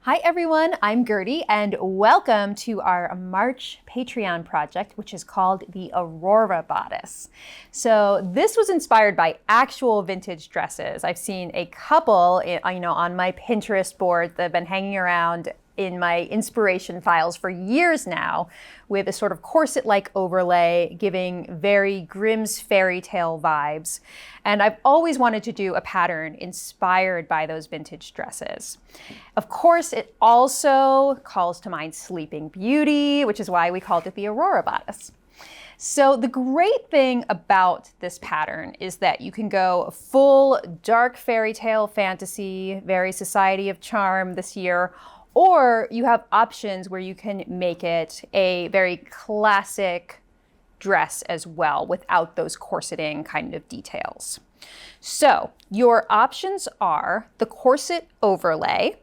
Hi everyone, I'm Gertie and welcome to our March Patreon project, which is called the Aurora Bodice. So this was inspired by actual vintage dresses. I've seen a couple, on my Pinterest board that have been hanging around in my inspiration files for years now, with a sort of corset-like overlay giving very Grimm's fairy tale vibes. And I've always wanted to do a pattern inspired by those vintage dresses. Of course, it also calls to mind Sleeping Beauty, which is why we called it the Aurora Bodice. So the great thing about this pattern is that you can go full dark fairy tale fantasy, very Society of Charm this year, or you have options where you can make it a very classic dress as well without those corseting kind of details. So your options are the corset overlay,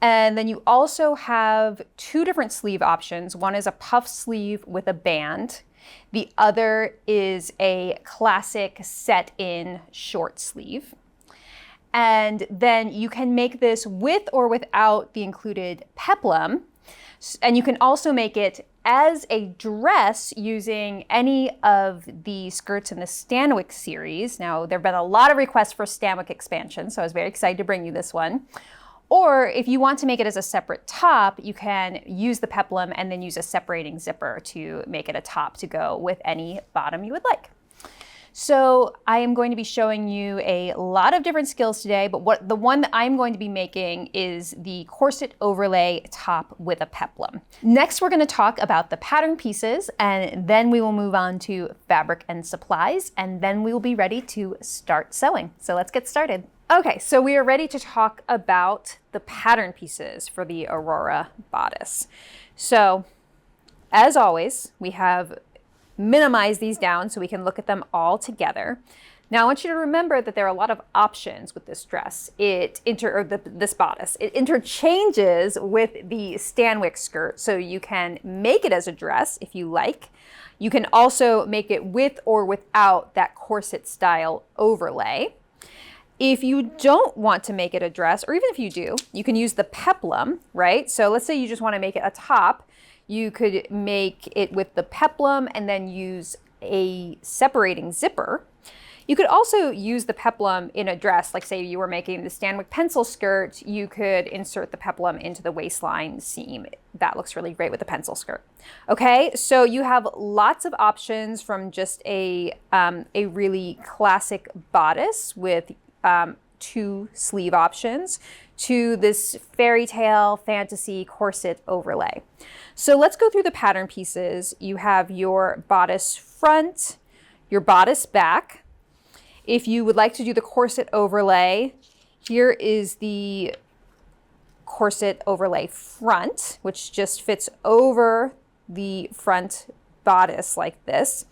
and then you also have two different sleeve options. One is a puff sleeve with a band. The other is a classic set-in short sleeve. And then you can make this with or without the included peplum. And you can also make it as a dress using any of the skirts in the Stanwyck series. Now, there have been a lot of requests for Stanwyck expansion, so I was very excited to bring you this one. Or if you want to make it as a separate top, you can use the peplum and then use a separating zipper to make it a top to go with any bottom you would like. So I am going to be showing you a lot of different skills today, but the one that I'm going to be making is the corset overlay top with a peplum. Next, we're going to talk about the pattern pieces, and then we will move on to fabric and supplies, and then we will be ready to start sewing. So let's get started. Okay, so we are ready to talk about the pattern pieces for the Aurora Bodice. So as always, we have minimize these down so we can look at them all together. Now I want you to remember that there are a lot of options with this dress. This bodice. It interchanges with the Stanwyck skirt, so you can make it as a dress if you like. You can also make it with or without that corset style overlay. If you don't want to make it a dress, or even if you do, you can use the peplum, right? So let's say you just want to make it a top. You could make it with the peplum and then use a separating zipper. You could also use the peplum in a dress, like say you were making the Stanwyck pencil skirt, you could insert the peplum into the waistline seam. That looks really great with the pencil skirt. Okay, so you have lots of options from just a really classic bodice with two sleeve options to this fairy tale fantasy corset overlay. So let's go through the pattern pieces. You have your bodice front, your bodice back. If you would like to do the corset overlay, here is the corset overlay front, which just fits over the front bodice like this.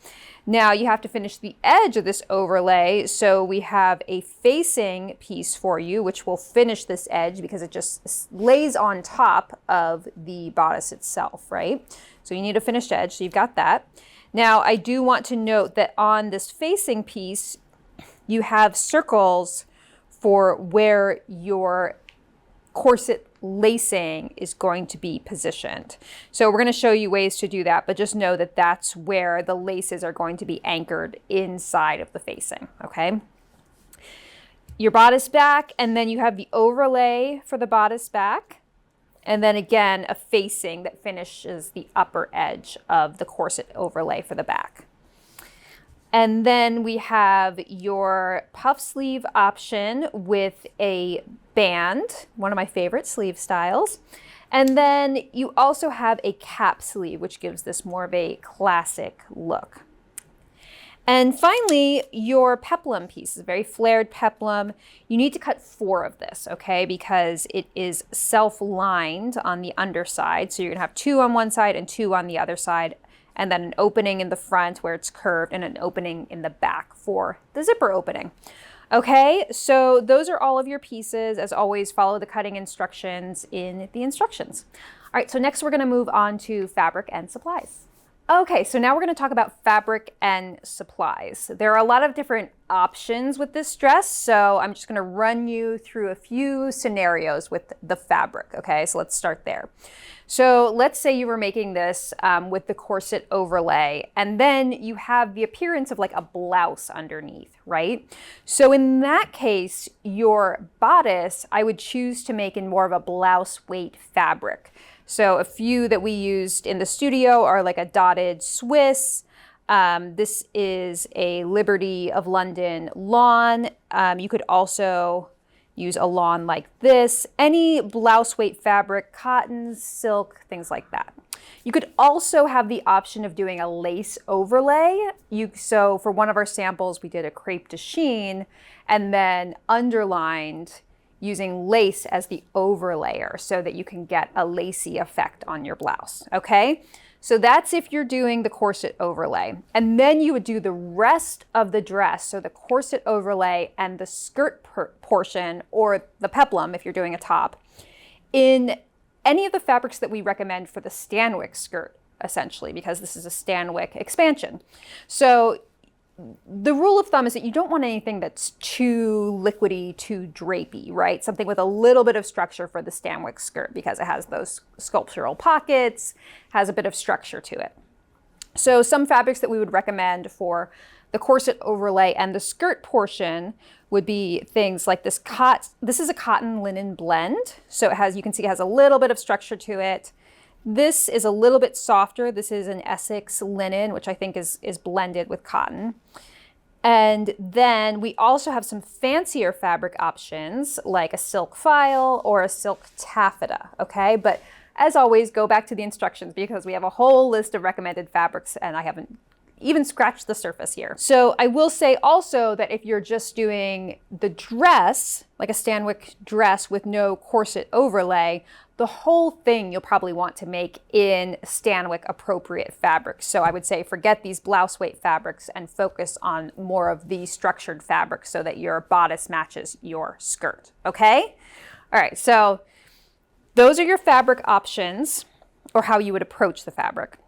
Now you have to finish the edge of this overlay, so we have a facing piece for you, which will finish this edge because it just lays on top of the bodice itself, right? So you need a finished edge, so you've got that. Now I do want to note that on this facing piece, you have circles for where your corset lacing is going to be positioned. So we're going to show you ways to do that, but just know that that's where the laces are going to be anchored inside of the facing, okay? Your bodice back, and then you have the overlay for the bodice back, and then again, a facing that finishes the upper edge of the corset overlay for the back. And then we have your puff sleeve option with a band, one of my favorite sleeve styles. And then you also have a cap sleeve, which gives this more of a classic look. And finally, your peplum piece is a very flared peplum. You need to cut 4 of this, okay, because it is self-lined on the underside. So you're gonna have 2 on one side and 2 on the other side, and then an opening in the front where it's curved and an opening in the back for the zipper opening. Okay, so those are all of your pieces. As always, follow the cutting instructions in the instructions. All right, so next we're gonna move on to fabric and supplies. Okay, so now we're going to talk about fabric and supplies. There are a lot of different options with this dress, so I'm just going to run you through a few scenarios with the fabric, okay? So let's start there. So let's say you were making this with the corset overlay, and then you have the appearance of like a blouse underneath, right? So in that case, your bodice, I would choose to make in more of a blouse weight fabric. So a few that we used in the studio are like a dotted Swiss. This is a Liberty of London lawn. You could also use a lawn like this. Any blouse weight fabric, cotton, silk, things like that. You could also have the option of doing a lace overlay. So for one of our samples, we did a crepe de chine and then underlined using lace as the overlayer so that you can get a lacy effect on your blouse, okay? So that's if you're doing the corset overlay. And then you would do the rest of the dress, so the corset overlay and the skirt portion, or the peplum if you're doing a top, in any of the fabrics that we recommend for the Stanwyck skirt, essentially, because this is a Stanwyck expansion. So the rule of thumb is that you don't want anything that's too liquidy, too drapey, right? Something with a little bit of structure for the Stanwyck skirt because it has those sculptural pockets, has a bit of structure to it. So some fabrics that we would recommend for the corset overlay and the skirt portion would be things like this this is a cotton linen blend. So it has, you can see it has a little bit of structure to it. This is a little bit softer. This is an Essex linen, which I think is blended with cotton. And then we also have some fancier fabric options like a silk file or a silk taffeta, okay? But as always, go back to the instructions because we have a whole list of recommended fabrics and I haven't even scratched the surface here. So I will say also that if you're just doing the dress, like a Stanwyck dress with no corset overlay, the whole thing you'll probably want to make in Stanwyck appropriate fabrics. So I would say forget these blouse weight fabrics and focus on more of the structured fabrics so that your bodice matches your skirt, okay? All right, so those are your fabric options or how you would approach the fabric.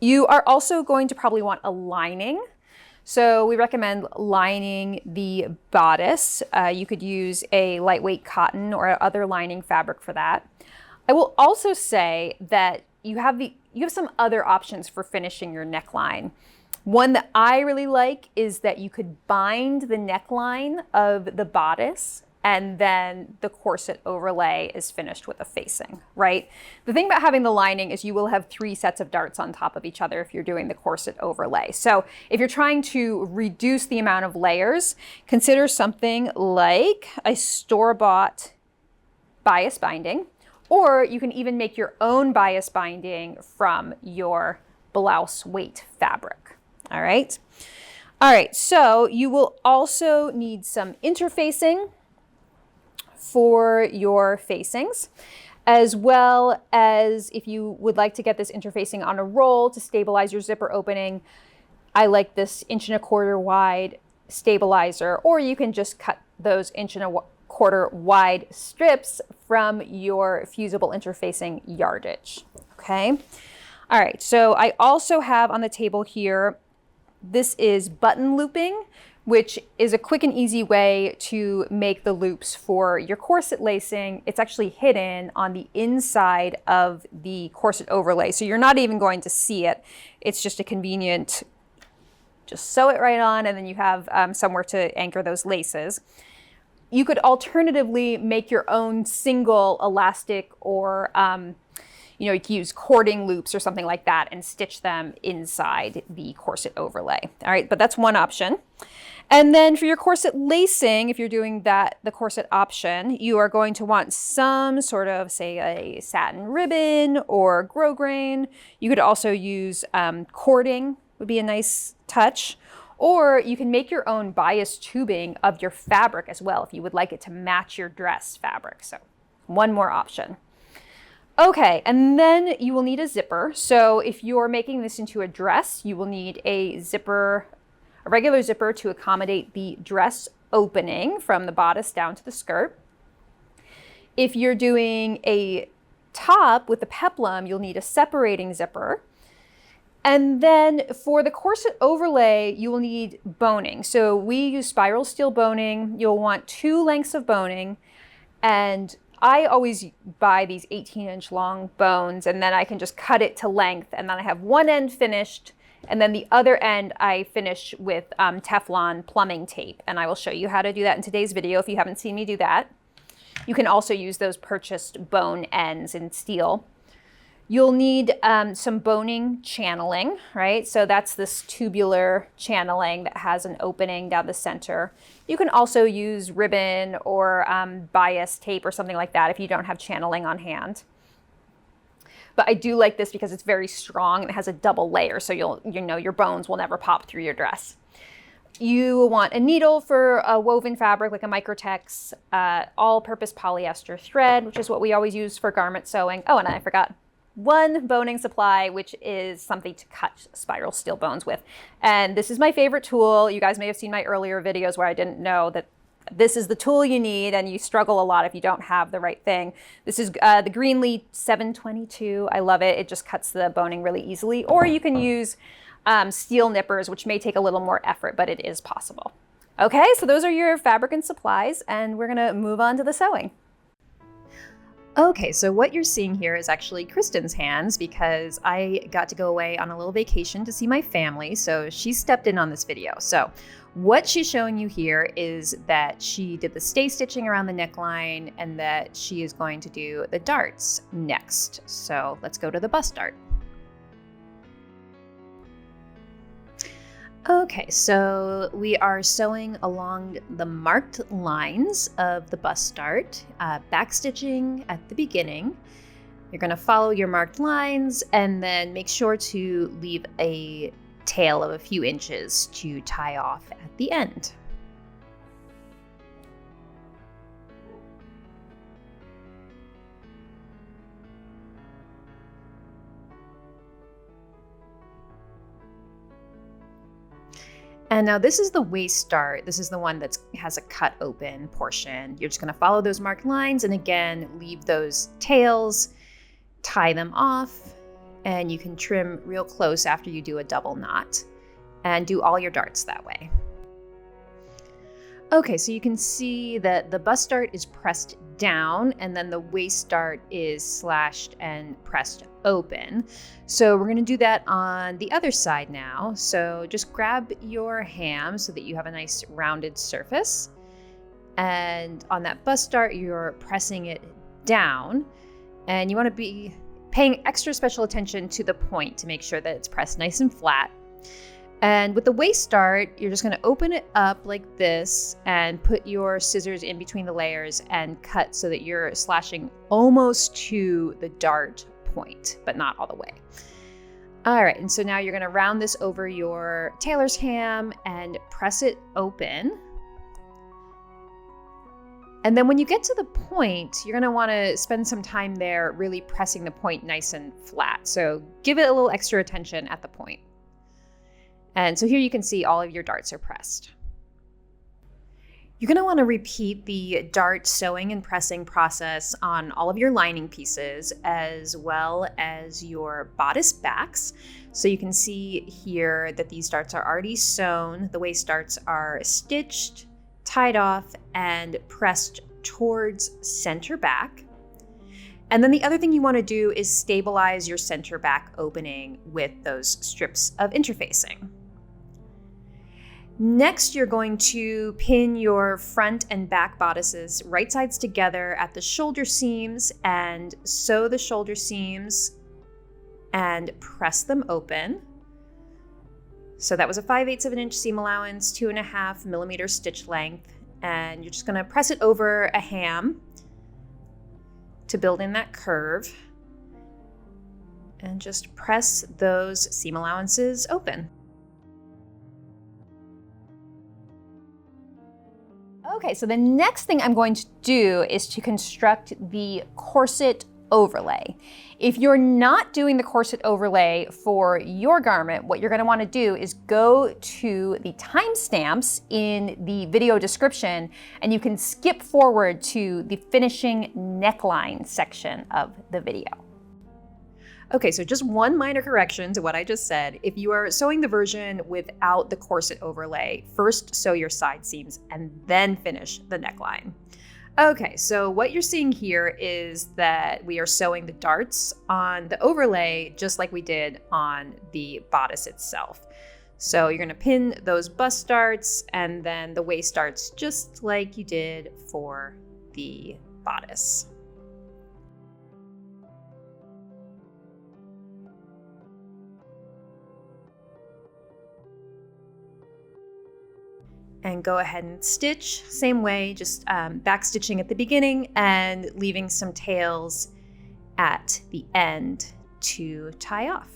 You are also going to probably want a lining. So we recommend lining the bodice. You could use a lightweight cotton or other lining fabric for that. I will also say that you have some other options for finishing your neckline. One that I really like is that you could bind the neckline of the bodice and then the corset overlay is finished with a facing, right? The thing about having the lining is you will have 3 sets of darts on top of each other if you're doing the corset overlay. So if you're trying to reduce the amount of layers, consider something like a store-bought bias binding, or you can even make your own bias binding from your blouse weight fabric, all right? All right, so you will also need some interfacing for your facings, as well as if you would like to get this interfacing on a roll to stabilize your zipper opening, I like this 1¼ wide stabilizer, or you can just cut those 1¼ wide strips from your fusible interfacing yardage, okay? All right, so I also have on the table here, this is button looping, which is a quick and easy way to make the loops for your corset lacing. It's actually hidden on the inside of the corset overlay, so you're not even going to see it. It's just a convenient, just sew it right on, and then you have somewhere to anchor those laces. You could alternatively make your own single elastic or you could use cording loops or something like that and stitch them inside the corset overlay. All right, but that's one option. And then for your corset lacing, if you're doing the corset option, you are going to want some sort of, say, a satin ribbon or grosgrain. You could also use cording, would be a nice touch. Or you can make your own bias tubing of your fabric as well if you would like it to match your dress fabric. So one more option. Okay, and then you will need a zipper. So if you're making this into a dress, you will need a zipper, a regular zipper to accommodate the dress opening from the bodice down to the skirt. If you're doing a top with the peplum, you'll need a separating zipper. And then for the corset overlay, you will need boning. So we use spiral steel boning. You'll want 2 lengths of boning. And I always buy these 18-inch long bones, and then I can just cut it to length. And then I have one end finished, and then the other end I finish with Teflon plumbing tape. And I will show you how to do that in today's video if you haven't seen me do that. You can also use those purchased bone ends in steel. You'll need some boning channeling, right? So that's this tubular channeling that has an opening down the center. You can also use ribbon or bias tape or something like that if you don't have channeling on hand. But I do like this because it's very strong and it has a double layer, so you know your bones will never pop through your dress. You want a needle for a woven fabric like a Microtex, all-purpose polyester thread, which is what we always use for garment sewing. Oh, and I forgot. 1 boning supply, which is something to cut spiral steel bones with. And this is my favorite tool. You guys may have seen my earlier videos where I didn't know that this is the tool you need, and you struggle a lot if you don't have the right thing. This is the Greenlee 722. I love it. It just cuts the boning really easily. Or you can use steel nippers, which may take a little more effort, but it is possible. Okay, so those are your fabric and supplies, and we're gonna move on to the sewing. Okay, so what you're seeing here is actually Kristen's hands because I got to go away on a little vacation to see my family, so she stepped in on this video. So what she's showing you here is that she did the stay stitching around the neckline and that she is going to do the darts next. So let's go to the bust dart. Okay, so we are sewing along the marked lines of the bust dart, back stitching at the beginning. You're going to follow your marked lines and then make sure to leave a tail of a few inches to tie off at the end. And now this is the waist dart. This is the one that has a cut open portion. You're just going to follow those marked lines and again, leave those tails, tie them off, and you can trim real close after you do a double knot and do all your darts that way. Okay, so you can see that the bust dart is pressed down and then the waist dart is slashed and pressed open. So we're going to do that on the other side now. So just grab your ham so that you have a nice rounded surface. And on that bust dart, you're pressing it down and you want to be paying extra special attention to the point to make sure that it's pressed nice and flat. And with the waist dart, you're just going to open it up like this and put your scissors in between the layers and cut so that you're slashing almost to the dart point, but not all the way. All right, and so now you're going to round this over your tailor's ham and press it open. And then when you get to the point, you're going to want to spend some time there really pressing the point nice and flat. So give it a little extra attention at the point. And so here you can see all of your darts are pressed. You're going to want to repeat the dart sewing and pressing process on all of your lining pieces as well as your bodice backs. So you can see here that these darts are already sewn. The waist darts are stitched, tied off, and pressed towards center back. And then the other thing you want to do is stabilize your center back opening with those strips of interfacing. Next, you're going to pin your front and back bodices right sides together at the shoulder seams and sew the shoulder seams and press them open. So that was a 5/8 of an inch seam allowance, 2.5 millimeter stitch length, and you're just going to press it over a ham to build in that curve and just press those seam allowances open. Okay, so the next thing I'm going to do is to construct the corset overlay. If you're not doing the corset overlay for your garment, what you're going to want to do is go to the timestamps in the video description and you can skip forward to the finishing neckline section of the video. Okay, so just one minor correction to what I just said. If you are sewing the version without the corset overlay, first sew your side seams and then finish the neckline. Okay, so what you're seeing here is that we are sewing the darts on the overlay just like we did on the bodice itself. So you're gonna pin those bust darts and then the waist darts just like you did for the bodice. And go ahead and stitch, same way, just back stitching at the beginning and leaving some tails at the end to tie off.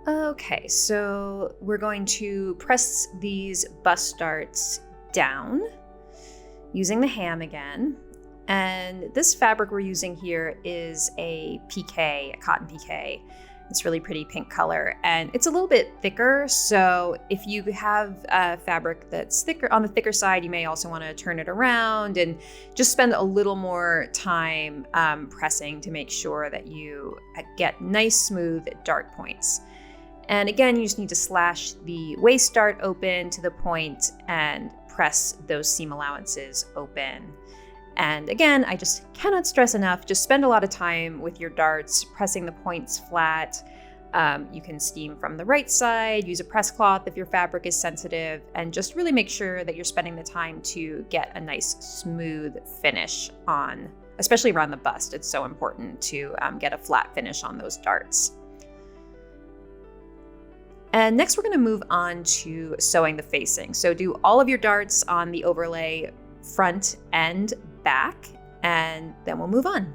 Okay, so we're going to press these bust darts down using the ham again. And this fabric we're using here is a PK, a cotton PK. It's really pretty pink color and it's a little bit thicker. So if you have fabric that's thicker on the thicker side, you may also want to turn it around and just spend a little more time pressing to make sure that you get nice smooth dart points. And again, you just need to slash the waist dart open to the point and press those seam allowances open. And again, I just cannot stress enough, just spend a lot of time with your darts, pressing the points flat. You can steam from the right side, use a press cloth if your fabric is sensitive, and just really make sure that you're spending the time to get a nice smooth finish on, especially around the bust. It's so important to get a flat finish on those darts. And next we're going to move on to sewing the facing. So do all of your darts on the overlay front and back, and then we'll move on.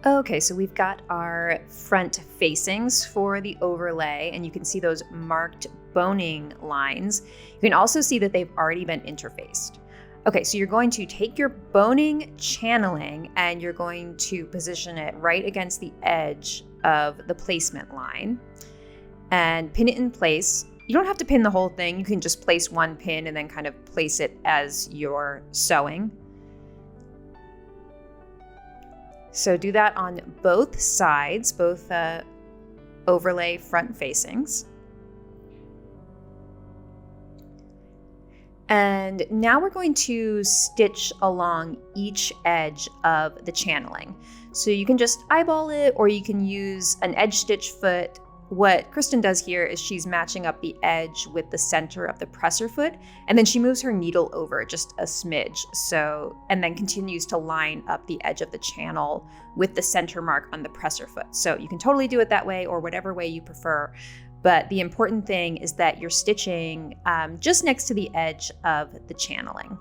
Okay, so we've got our front facings for the overlay, and you can see those marked boning lines. You can also see that they've already been interfaced. Okay, so you're going to take your boning channeling and you're going to position it right against the edge of the placement line and pin it in place. You don't have to pin the whole thing. You can just place one pin and then kind of place it as you're sewing. So do that on both sides, both overlay front facings. And now we're going to stitch along each edge of the channeling. So you can just eyeball it, or you can use an edge stitch foot. What Kristen does here is she's matching up the edge with the center of the presser foot, and then she moves her needle over just a smidge. So, and then continues to line up the edge of the channel with the center mark on the presser foot. So you can totally do it that way or whatever way you prefer. But the important thing is that you're stitching just next to the edge of the channeling.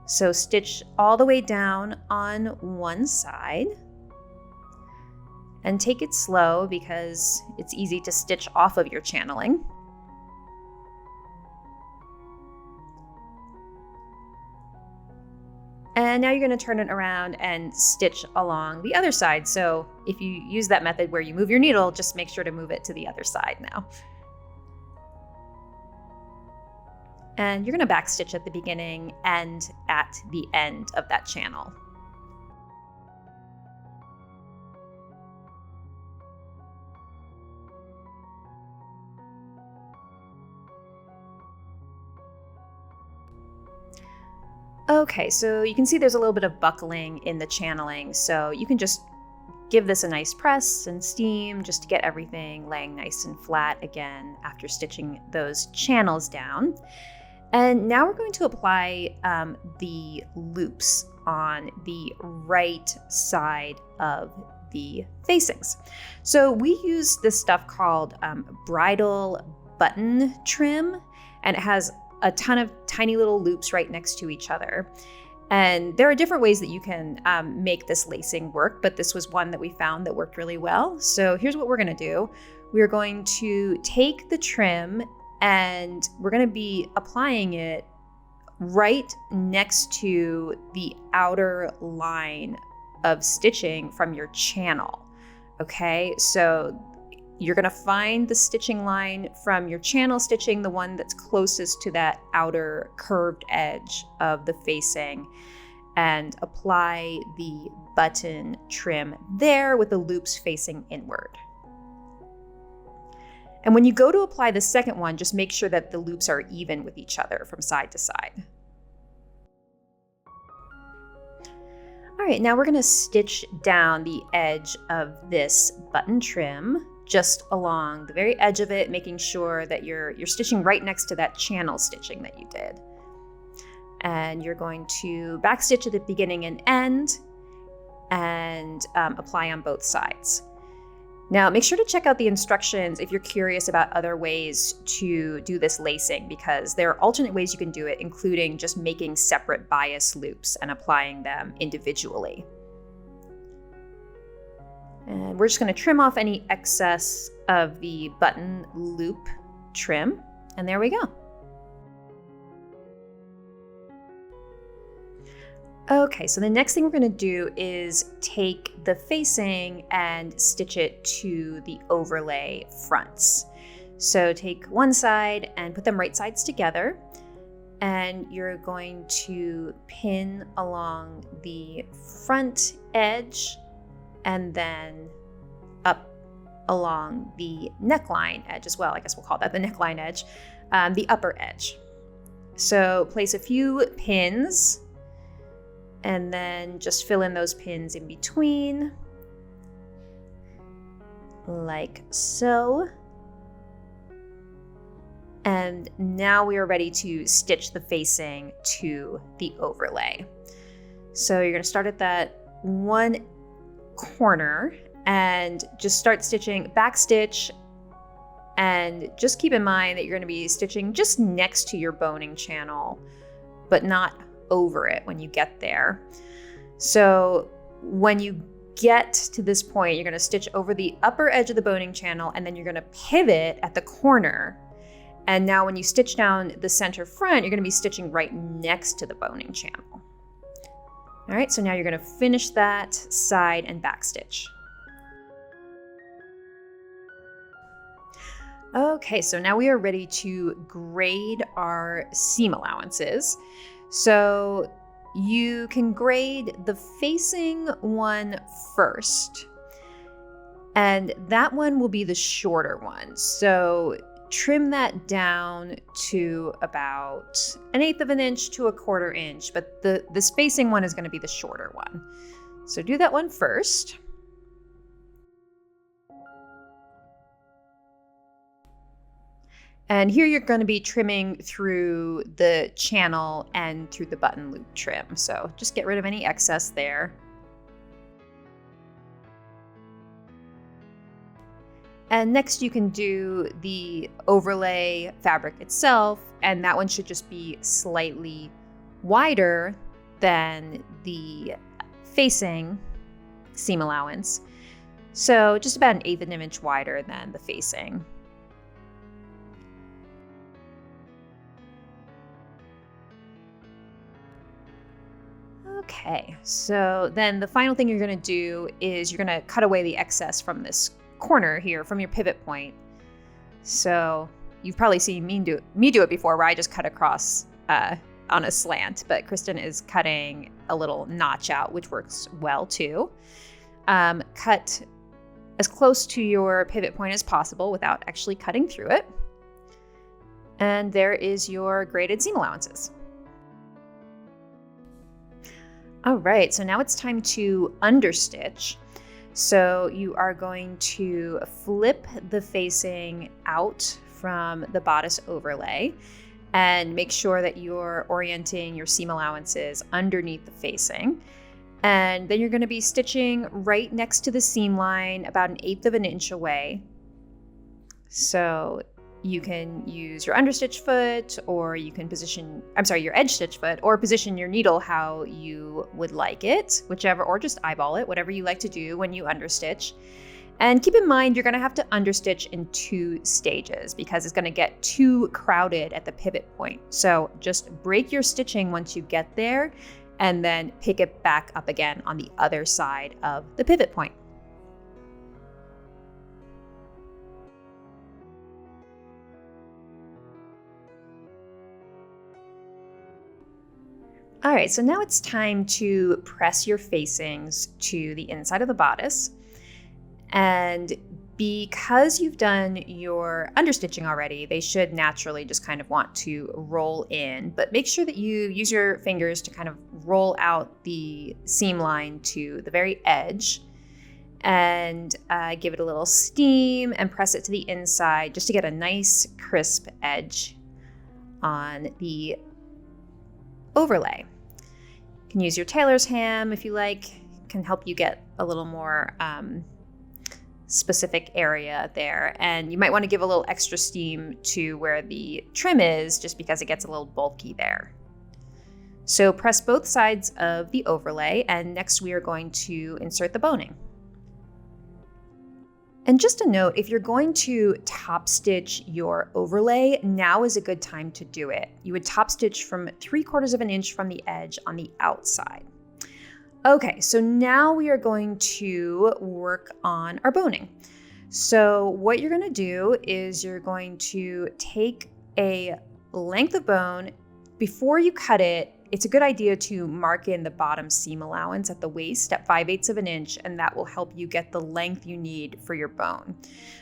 So stitch all the way down on one side and take it slow because it's easy to stitch off of your channeling. And now you're going to turn it around and stitch along the other side. So if you use that method where you move your needle, just make sure to move it to the other side now. And you're going to backstitch at the beginning and at the end of that channel. Okay, so you can see there's a little bit of buckling in the channeling, so you can just give this a nice press and steam just to get everything laying nice and flat again after stitching those channels down. And now we're going to apply the loops on the right side of the facings. So we use this stuff called bridal button trim, and it has a ton of tiny little loops right next to each other. And there are different ways that you can make this lacing work, but this was one that we found that worked really well. So here's what we're gonna do. We're going to take the trim and we're gonna be applying it right next to the outer line of stitching from your channel, okay? So you're gonna find the stitching line from your channel stitching, the one that's closest to that outer curved edge of the facing, and apply the button trim there with the loops facing inward. And when you go to apply the second one, just make sure that the loops are even with each other from side to side. All right, now we're gonna stitch down the edge of this button trim just along the very edge of it, making sure that you're stitching right next to that channel stitching that you did. And you're going to backstitch at the beginning and end and apply on both sides. Now, make sure to check out the instructions if you're curious about other ways to do this lacing, because there are alternate ways you can do it, including just making separate bias loops and applying them individually. And we're just going to trim off any excess of the button loop trim, and there we go. Okay, so the next thing we're going to do is take the facing and stitch it to the overlay fronts. So take one side and put them right sides together, and you're going to pin along the front edge and then up along the neckline edge as well. I guess we'll call that the neckline edge, the upper edge. So place a few pins and then just fill in those pins in between, like so. And now we are ready to stitch the facing to the overlay. So you're gonna start at that one corner and just start stitching, backstitch, and just keep in mind that you're going to be stitching just next to your boning channel, but not over it when you get there. So when you get to this point, you're going to stitch over the upper edge of the boning channel, and then you're going to pivot at the corner. And now when you stitch down the center front, you're going to be stitching right next to the boning channel. All right, so now you're going to finish that side and back stitch. Okay, so now we are ready to grade our seam allowances. So you can grade the facing one first, and that one will be the shorter one. So trim that down to about 1/8 of an inch to 1/4 inch, but the spacing one is going to be the shorter one. So do that one first. And here you're going to be trimming through the channel and through the button loop trim. So just get rid of any excess there. And next you can do the overlay fabric itself, and that one should just be slightly wider than the facing seam allowance. So just about 1/8 of an inch wider than the facing. Okay, so then the final thing you're going to do is you're going to cut away the excess from this corner here, from your pivot point. So you've probably seen me do it before, where I just cut across on a slant, but Kristen is cutting a little notch out, which works well too. Cut as close to your pivot point as possible without actually cutting through it. And there is your graded seam allowances. All right, so now it's time to understitch. So you are going to flip the facing out from the bodice overlay and make sure that you're orienting your seam allowances underneath the facing. And then you're going to be stitching right next to the seam line, about 1/8 of an inch away. So you can use your understitch foot, or you can your edge stitch foot, or position your needle how you would like it, whichever, or just eyeball it, whatever you like to do when you understitch. And keep in mind, you're going to have to understitch in 2 stages because it's going to get too crowded at the pivot point. So just break your stitching once you get there, and then pick it back up again on the other side of the pivot point. All right, so now it's time to press your facings to the inside of the bodice. And because you've done your understitching already, they should naturally just kind of want to roll in, but make sure that you use your fingers to kind of roll out the seam line to the very edge, and give it a little steam and press it to the inside just to get a nice crisp edge on the overlay. You can use your tailor's ham if you like. It can help you get a little more specific area there, and you might want to give a little extra steam to where the trim is, just because it gets a little bulky there. So press both sides of the overlay, and next we are going to insert the boning. And just a note, if you're going to top stitch your overlay, now is a good time to do it. You would top stitch from 3/4 of an inch from the edge on the outside. Okay, so now we are going to work on our boning. So what you're going to do is you're going to take a length of bone. Before you cut it, it's a good idea to mark in the bottom seam allowance at the waist at 5/8 of an inch, and that will help you get the length you need for your bone.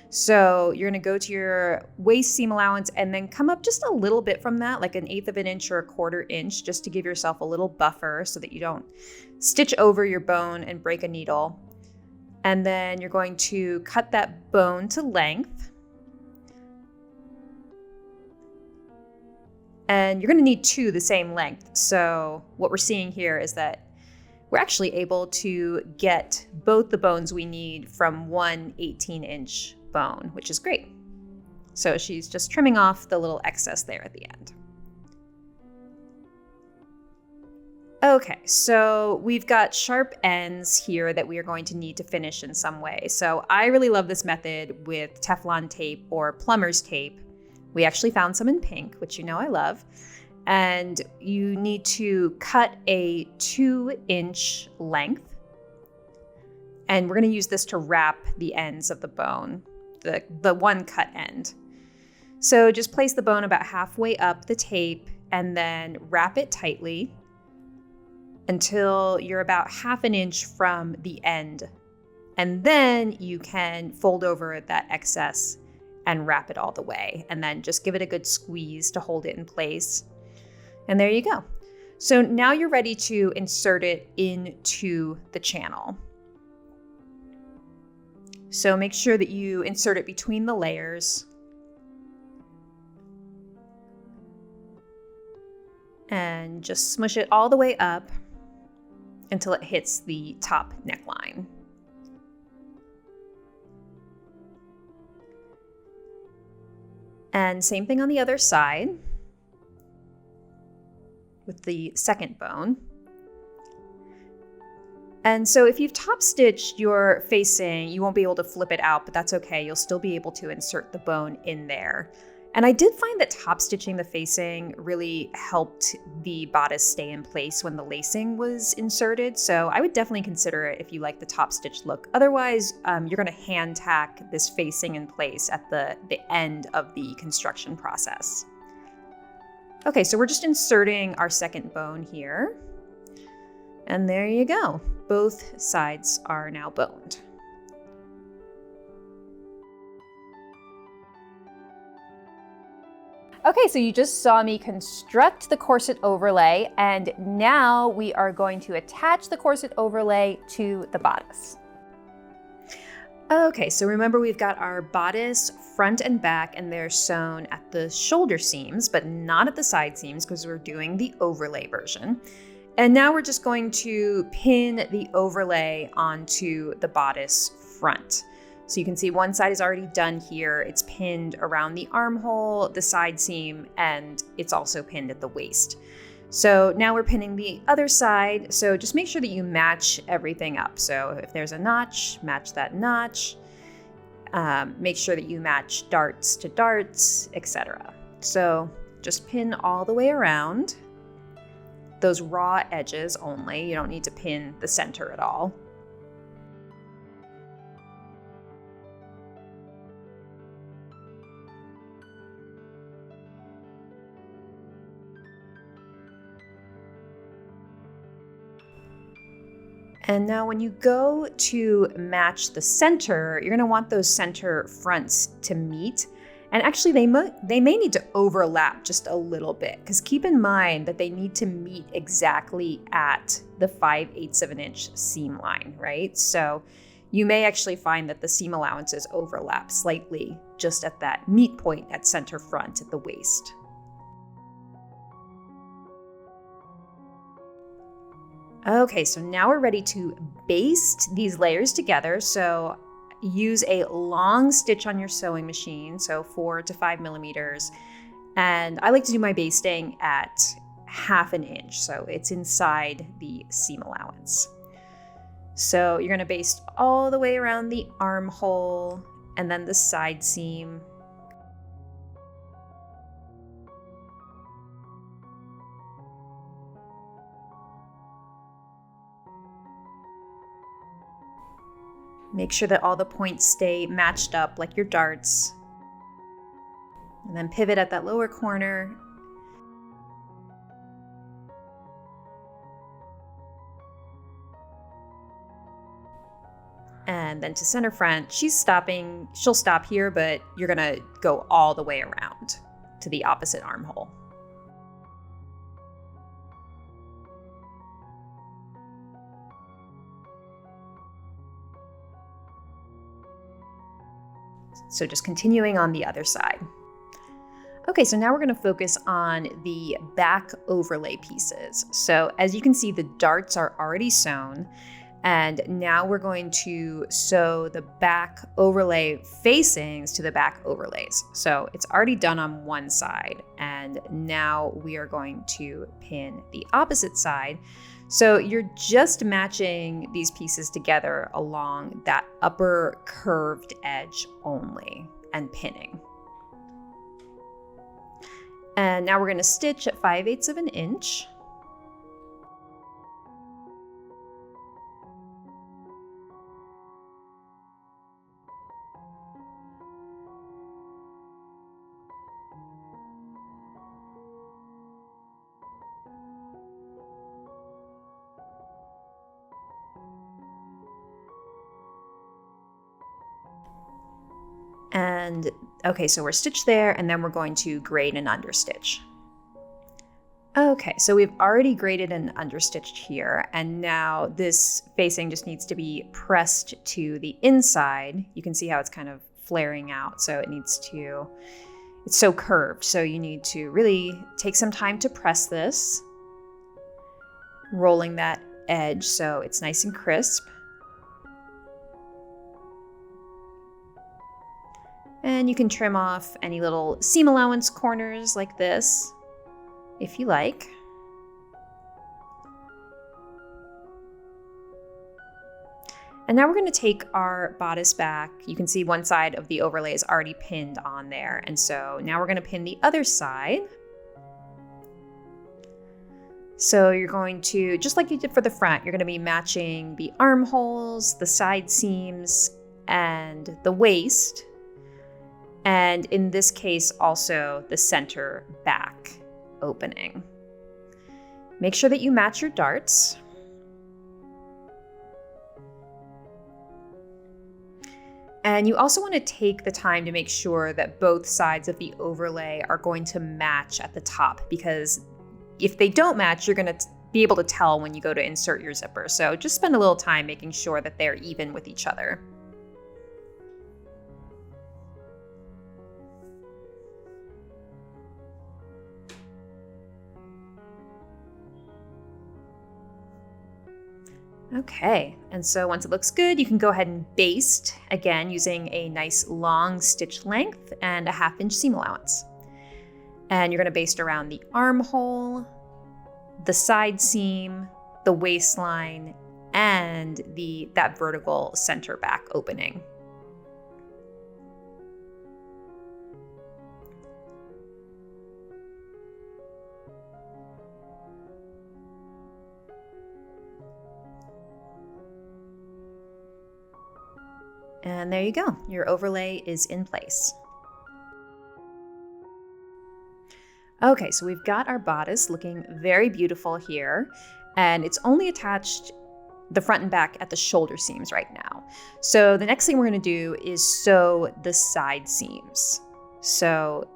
So you're going to go to your waist seam allowance and then come up just a little bit from that, like 1/8 of an inch or 1/4 inch, just to give yourself a little buffer so that you don't stitch over your bone and break a needle. And then you're going to cut that bone to length. And you're going to need 2 the same length. So what we're seeing here is that we're actually able to get both the bones we need from one 18-inch bone, which is great. So she's just trimming off the little excess there at the end. Okay, so we've got sharp ends here that we are going to need to finish in some way. So I really love this method with Teflon tape or plumber's tape. We actually found some in pink, which you know I love. And you need to cut a 2-inch length. And we're going to use this to wrap the ends of the bone, the one cut end. So just place the bone about halfway up the tape and then wrap it tightly until you're about 1/2 inch from the end. And then you can fold over that excess and wrap it all the way. And then just give it a good squeeze to hold it in place. And there you go. So now you're ready to insert it into the channel. So make sure that you insert it between the layers. And just smush it all the way up until it hits the top neckline. And same thing on the other side with the second bone. And so if you've top stitched your facing, you won't be able to flip it out, but that's okay. You'll still be able to insert the bone in there. And I did find that top stitching the facing really helped the bodice stay in place when the lacing was inserted. So I would definitely consider it if you like the top stitch look. Otherwise, you're going to hand tack this facing in place at the end of the construction process. Okay, so we're just inserting our second bone here. And there you go. Both sides are now boned. Okay, so you just saw me construct the corset overlay, and now we are going to attach the corset overlay to the bodice. Okay, so remember we've got our bodice front and back, and they're sewn at the shoulder seams, but not at the side seams because we're doing the overlay version. And now we're just going to pin the overlay onto the bodice front. So you can see one side is already done here. It's pinned around the armhole, the side seam, and it's also pinned at the waist. So now we're pinning the other side. So just make sure that you match everything up. So if there's a notch, match that notch. Make sure that you match darts to darts, etc. So just pin all the way around. Those raw edges only. You don't need to pin the center at all. And now when you go to match the center, you're gonna want those center fronts to meet. And actually they may need to overlap just a little bit, because keep in mind that they need to meet exactly at the 5/8 of an inch seam line, right? So you may actually find that the seam allowances overlap slightly just at that meet point at center front at the waist. Okay, so now we're ready to baste these layers together. So use a long stitch on your sewing machine, so 4 to 5 millimeters. And I like to do my basting at 1/2 inch, so it's inside the seam allowance. So you're gonna baste all the way around the armhole and then the side seam. Make sure that all the points stay matched up like your darts. And then pivot at that lower corner. And then to center front, she'll stop here, but you're gonna go all the way around to the opposite armhole. So just continuing on the other side. Okay, so now we're gonna focus on the back overlay pieces. So as you can see, the darts are already sewn, and now we're going to sew the back overlay facings to the back overlays. So it's already done on one side, and now we are going to pin the opposite side. So you're just matching these pieces together along that upper curved edge only and pinning. And now we're going to stitch at 5/8 of an inch. And okay, so we're stitched there, and then we're going to grade and understitch. Okay, so we've already graded and understitched here, and now this facing just needs to be pressed to the inside. You can see how it's kind of flaring out, so it's so curved, so you need to really take some time to press this, rolling that edge so it's nice and crisp. And you can trim off any little seam allowance corners like this, if you like. And now we're going to take our bodice back. You can see one side of the overlay is already pinned on there. And so now we're going to pin the other side. So you're going to, just like you did for the front, you're going to be matching the armholes, the side seams, and the waist. And in this case, also the center back opening. Make sure that you match your darts. And you also want to take the time to make sure that both sides of the overlay are going to match at the top, because if they don't match, you're going to be able to tell when you go to insert your zipper. So just spend a little time making sure that they're even with each other. Okay, and so once it looks good, you can go ahead and baste, again, using a nice long stitch length and a 1/2 inch seam allowance. And you're gonna baste around the armhole, the side seam, the waistline, and that vertical center back opening. And there you go, your overlay is in place. Okay, so we've got our bodice looking very beautiful here, and it's only attached the front and back at the shoulder seams right now. So the next thing we're gonna do is sew the side seams. So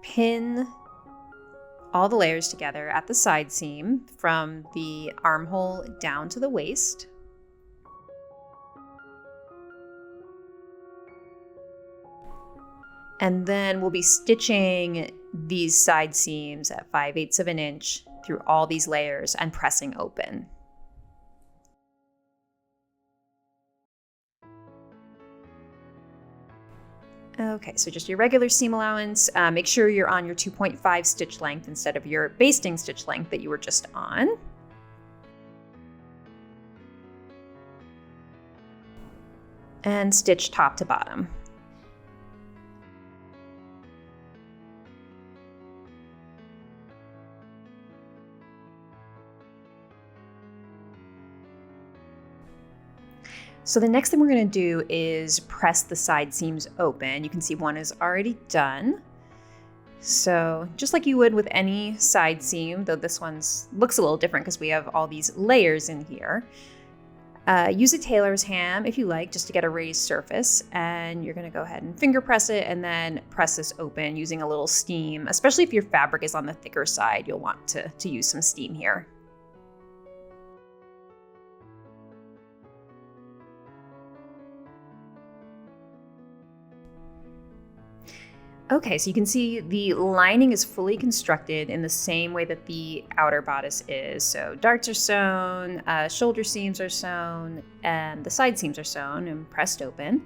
pin all the layers together at the side seam from the armhole down to the waist. And then we'll be stitching these side seams at 5/8 of an inch through all these layers and pressing open. Okay, so just your regular seam allowance. Make sure you're on your 2.5 stitch length instead of your basting stitch length that you were just on. And stitch top to bottom. So the next thing we're going to do is press the side seams open. You can see one is already done. So just like you would with any side seam, though this one's looks a little different because we have all these layers in here. Use a tailor's ham if you like, just to get a raised surface. And you're going to go ahead and finger press it and then press this open using a little steam. Especially if your fabric is on the thicker side, you'll want to use some steam here. Okay, so you can see the lining is fully constructed in the same way that the outer bodice is. So darts are sewn, shoulder seams are sewn, and the side seams are sewn and pressed open.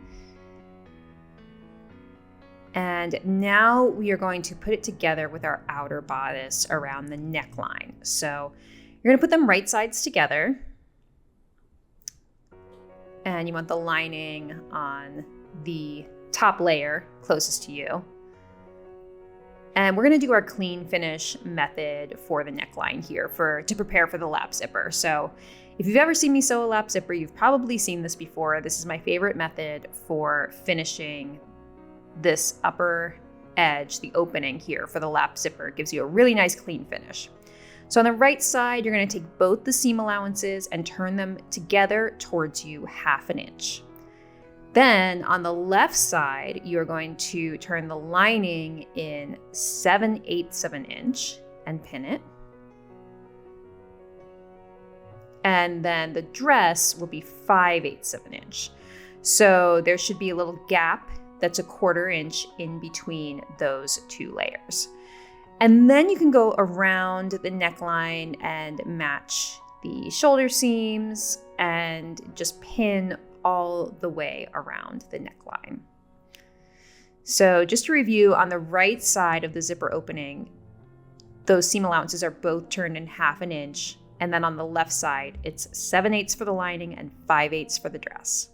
And now we are going to put it together with our outer bodice around the neckline. So you're gonna put them right sides together. And you want the lining on the top layer closest to you. And we're gonna do our clean finish method for the neckline here to prepare for the lap zipper. So if you've ever seen me sew a lap zipper, you've probably seen this before. This is my favorite method for finishing this upper edge, the opening here for the lap zipper. It gives you a really nice clean finish. So on the right side, you're gonna take both the seam allowances and turn them together towards you 1/2 inch. Then on the left side, you're going to turn the lining in 7/8 of an inch and pin it. And then the dress will be 5/8 of an inch. So there should be a little gap that's 1/4 inch in between those two layers. And then you can go around the neckline and match the shoulder seams and just pin all the way around the neckline. So just to review, on the right side of the zipper opening, those seam allowances are both turned in 1/2 inch. And then on the left side, it's 7/8 for the lining and 5/8 for the dress.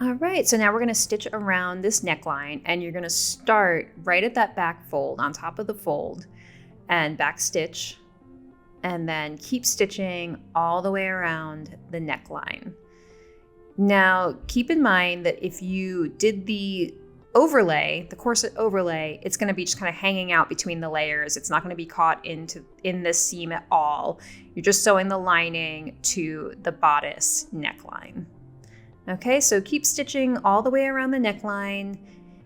All right, so now we're gonna stitch around this neckline, and you're gonna start right at that back fold, on top of the fold, and back stitch, and then keep stitching all the way around the neckline. Now, keep in mind that if you did the overlay, the corset overlay, it's gonna be just kind of hanging out between the layers. It's not gonna be caught in this seam at all. You're just sewing the lining to the bodice neckline. Okay, so keep stitching all the way around the neckline,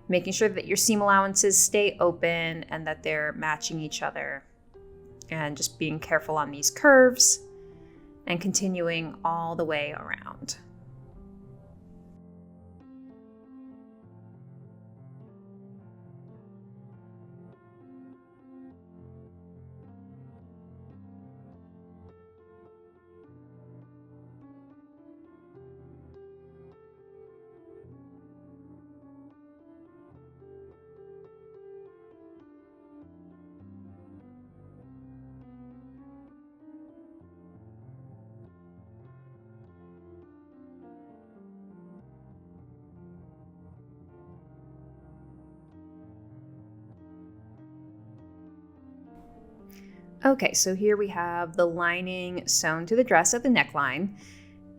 making sure that your seam allowances stay open and that they're matching each other. And just being careful on these curves and continuing all the way around. Okay, so here we have the lining sewn to the dress at the neckline.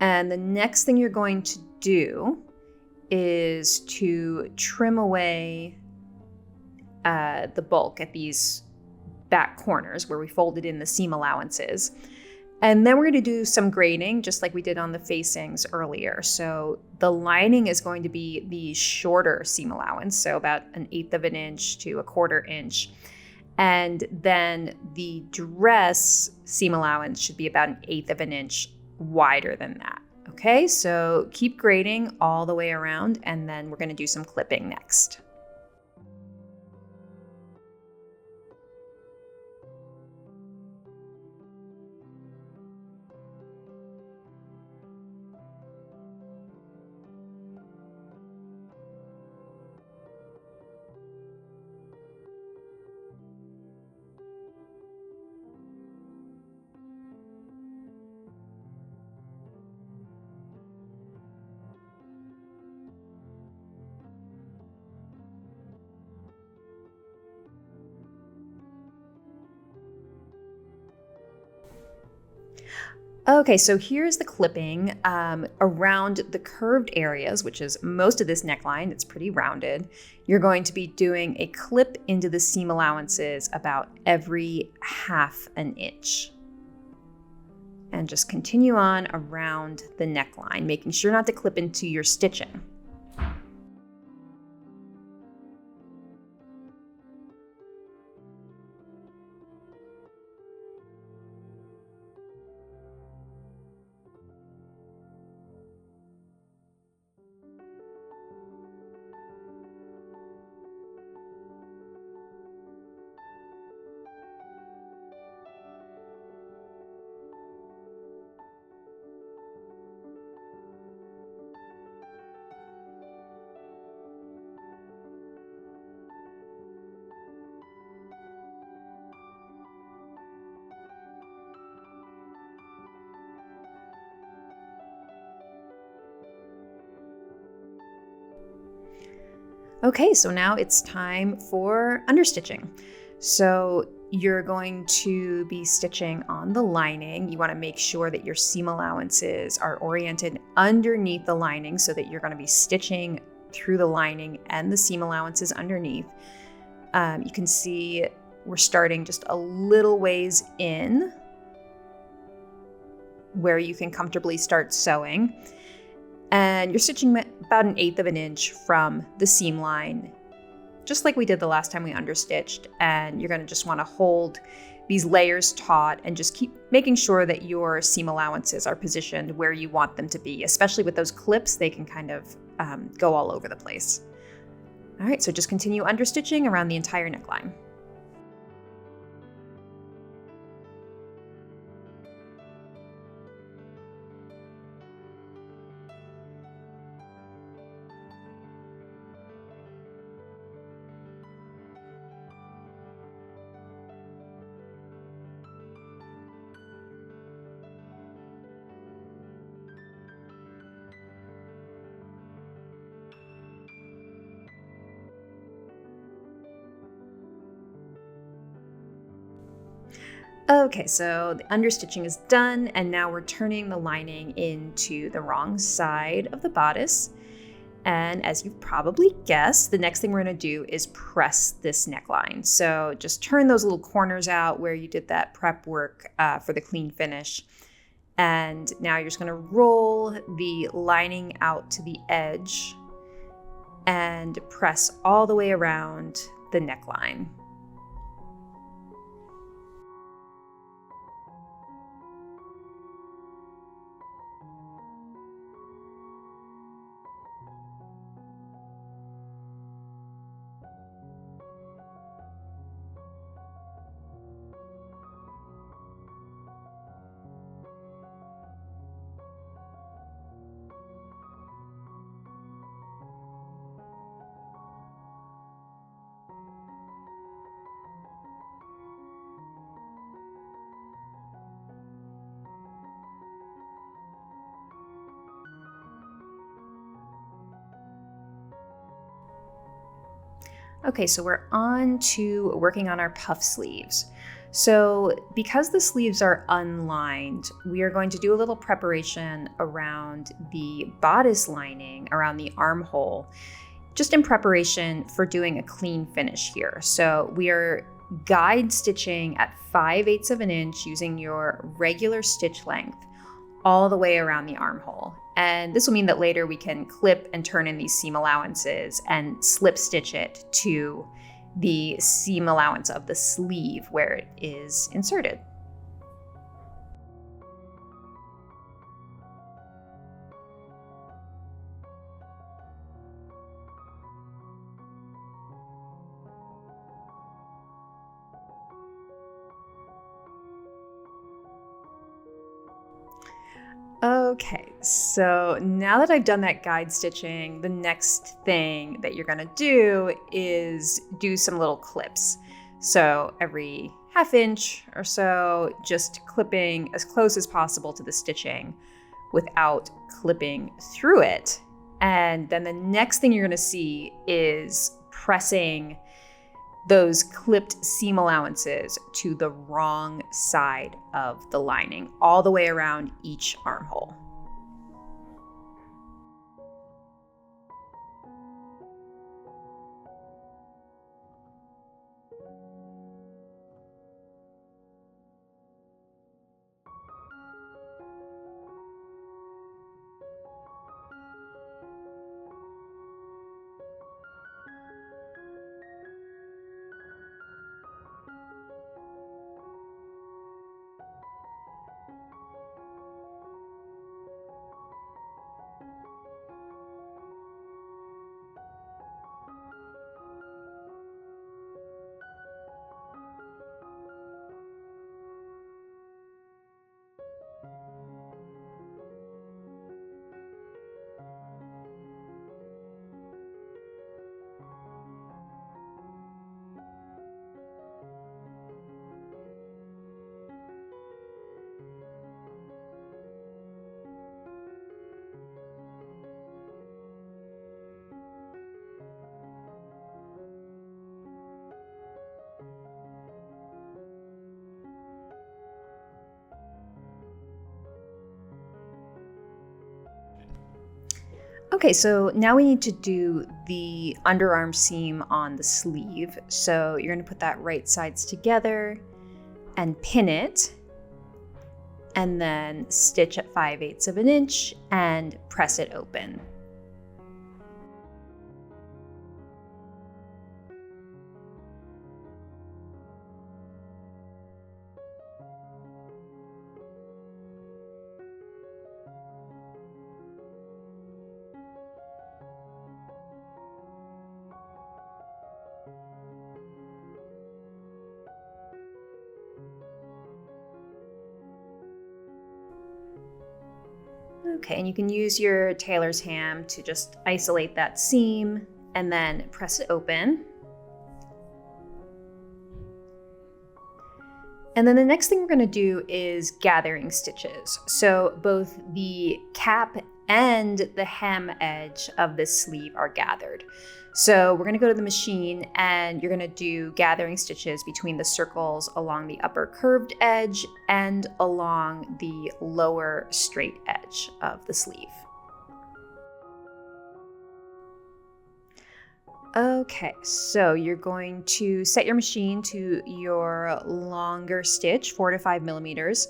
And the next thing you're going to do is to trim away the bulk at these back corners where we folded in the seam allowances. And then we're going to do some grading, just like we did on the facings earlier. So the lining is going to be the shorter seam allowance, so about 1/8 of an inch to 1/4 inch. And then the dress seam allowance should be about 1/8 of an inch wider than that. Okay, so keep grading all the way around, and then we're going to do some clipping next. Okay, so here's the clipping around the curved areas, which is most of this neckline. It's pretty rounded. You're going to be doing a clip into the seam allowances about every 1/2 an inch. And just continue on around the neckline, making sure not to clip into your stitching. Okay, so now it's time for understitching. So you're going to be stitching on the lining. You want to make sure that your seam allowances are oriented underneath the lining so that you're going to be stitching through the lining and the seam allowances underneath. You can see we're starting just a little ways in where you can comfortably start sewing. And you're stitching about 1/8 of an inch from the seam line, just like we did the last time we understitched. And you're going to just want to hold these layers taut and just keep making sure that your seam allowances are positioned where you want them to be, especially with those clips. They can kind of go all over the place. All right, so just continue understitching around the entire neckline. Okay, so the understitching is done, and now we're turning the lining into the wrong side of the bodice. And as you've probably guessed, the next thing we're going to do is press this neckline. So just turn those little corners out where you did that prep work for the clean finish. And now you're just going to roll the lining out to the edge and press all the way around the neckline. Okay, so we're on to working on our puff sleeves. So because the sleeves are unlined, we are going to do a little preparation around the bodice lining, around the armhole, just in preparation for doing a clean finish here. So we are guide stitching at 5/8 of an inch using your regular stitch length all the way around the armhole. And this will mean that later we can clip and turn in these seam allowances and slip stitch it to the seam allowance of the sleeve where it is inserted. Okay, so now that I've done that guide stitching, the next thing that you're gonna do is do some little clips. So every 1/2 inch or so, just clipping as close as possible to the stitching without clipping through it. And then the next thing you're gonna see is pressing those clipped seam allowances to the wrong side of the lining, all the way around each armhole. Okay, so now we need to do the underarm seam on the sleeve. So you're going to put that right sides together and pin it, and then stitch at 5/8 of an inch and press it open. Okay, and you can use your tailor's ham to just isolate that seam and then press it open. And then the next thing we're going to do is gathering stitches. So both the cap and the hem edge of this sleeve are gathered. So we're going to go to the machine and you're going to do gathering stitches between the circles along the upper curved edge and along the lower straight edge of the sleeve. Okay, so you're going to set your machine to your longer stitch, 4 to 5 millimeters,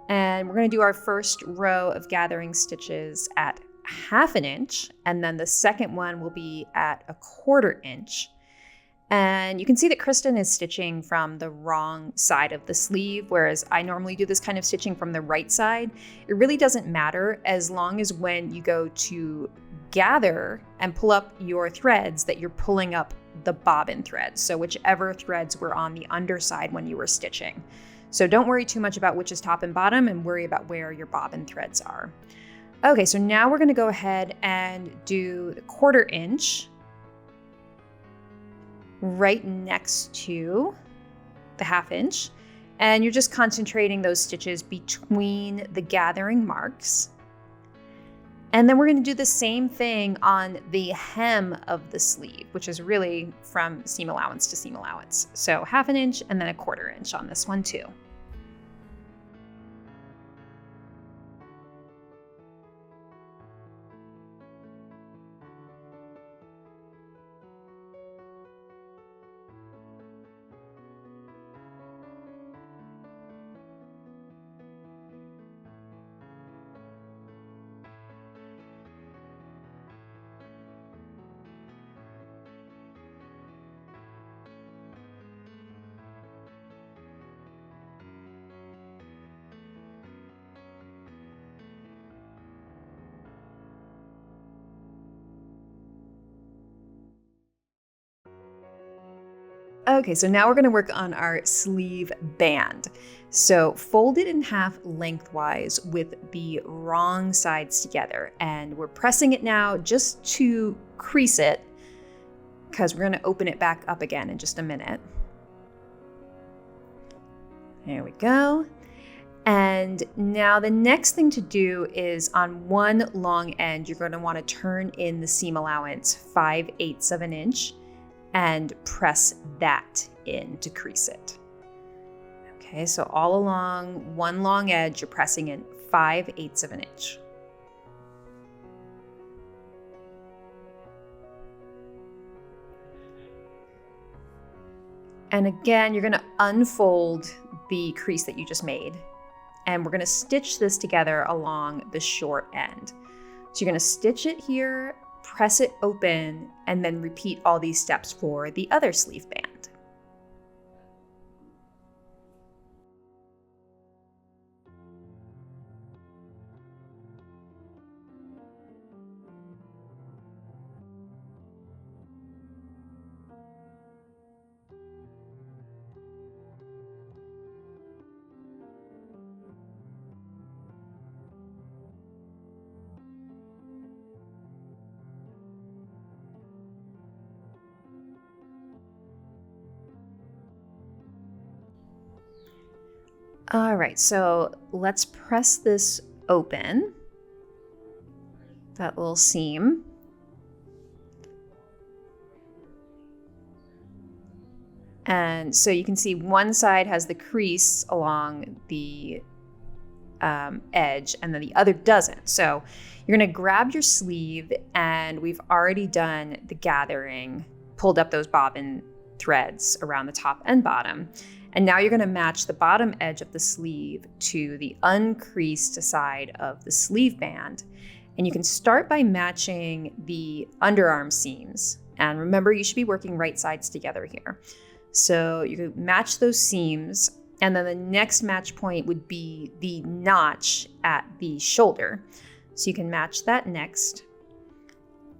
and we're going to do our first row of gathering stitches at 1/2 inch, and then the second one will be at 1/4 inch. And you can see that Kristen is stitching from the wrong side of the sleeve, whereas I normally do this kind of stitching from the right side. It really doesn't matter as long as when you go to gather and pull up your threads that you're pulling up the bobbin threads. So whichever threads were on the underside when you were stitching. So don't worry too much about which is top and bottom, and worry about where your bobbin threads are. Okay, so now we're gonna go ahead and do the 1/4 inch right next to the 1/2 inch. And you're just concentrating those stitches between the gathering marks. And then we're going to do the same thing on the hem of the sleeve, which is really from seam allowance to seam allowance. So 1/2 inch and then 1/4 inch on this one too. Okay, so now we're going to work on our sleeve band. So fold it in half lengthwise with the wrong sides together. And we're pressing it now just to crease it because we're going to open it back up again in just a minute. There we go. And now the next thing to do is on one long end, you're going to want to turn in the seam allowance 5/8 of an inch and press that in to crease it. Okay, so all along one long edge, you're pressing in 5/8 of an inch. And again, you're gonna unfold the crease that you just made, and we're gonna stitch this together along the short end. So you're gonna stitch it here, press it open, and then repeat all these steps for the other sleeve band. All right, so let's press this open, that little seam. And so you can see one side has the crease along the edge and then the other doesn't. So you're gonna grab your sleeve, and we've already done the gathering, pulled up those bobbin threads around the top and bottom. And now you're gonna match the bottom edge of the sleeve to the uncreased side of the sleeve band. And you can start by matching the underarm seams. And remember, you should be working right sides together here. So you can match those seams, and then the next match point would be the notch at the shoulder. So you can match that next.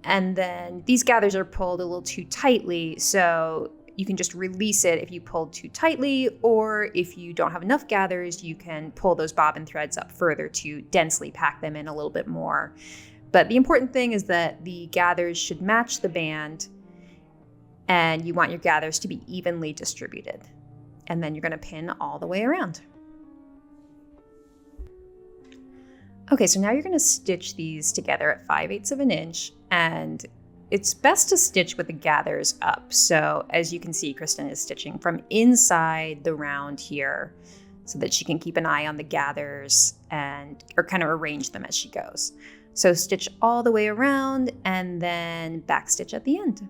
And then these gathers are pulled a little too tightly, so you can just release it if you pulled too tightly, or if you don't have enough gathers, you can pull those bobbin threads up further to densely pack them in a little bit more. But the important thing is that the gathers should match the band, and you want your gathers to be evenly distributed. And then you're gonna pin all the way around. Okay, so now you're gonna stitch these together at 5/8 of an inch, and it's best to stitch with the gathers up. So as you can see, Kristen is stitching from inside the round here so that she can keep an eye on the gathers or kind of arrange them as she goes. So stitch all the way around and then back stitch at the end.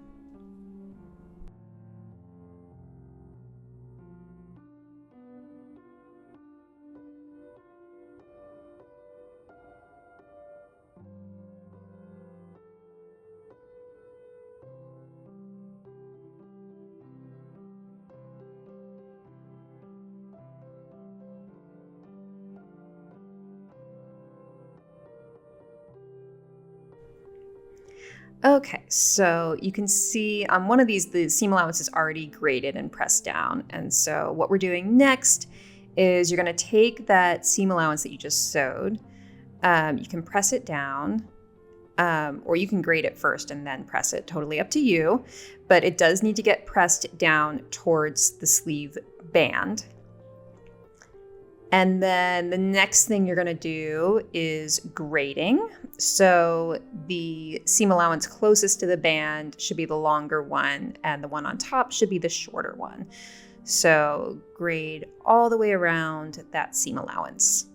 Okay, so you can see on one of these, the seam allowance is already graded and pressed down. And so what we're doing next is you're gonna take that seam allowance that you just sewed. You can press it down, or you can grade it first and then press it, totally up to you. But it does need to get pressed down towards the sleeve band. And then the next thing you're gonna do is grading. So the seam allowance closest to the band should be the longer one, and the one on top should be the shorter one. So grade all the way around that seam allowance.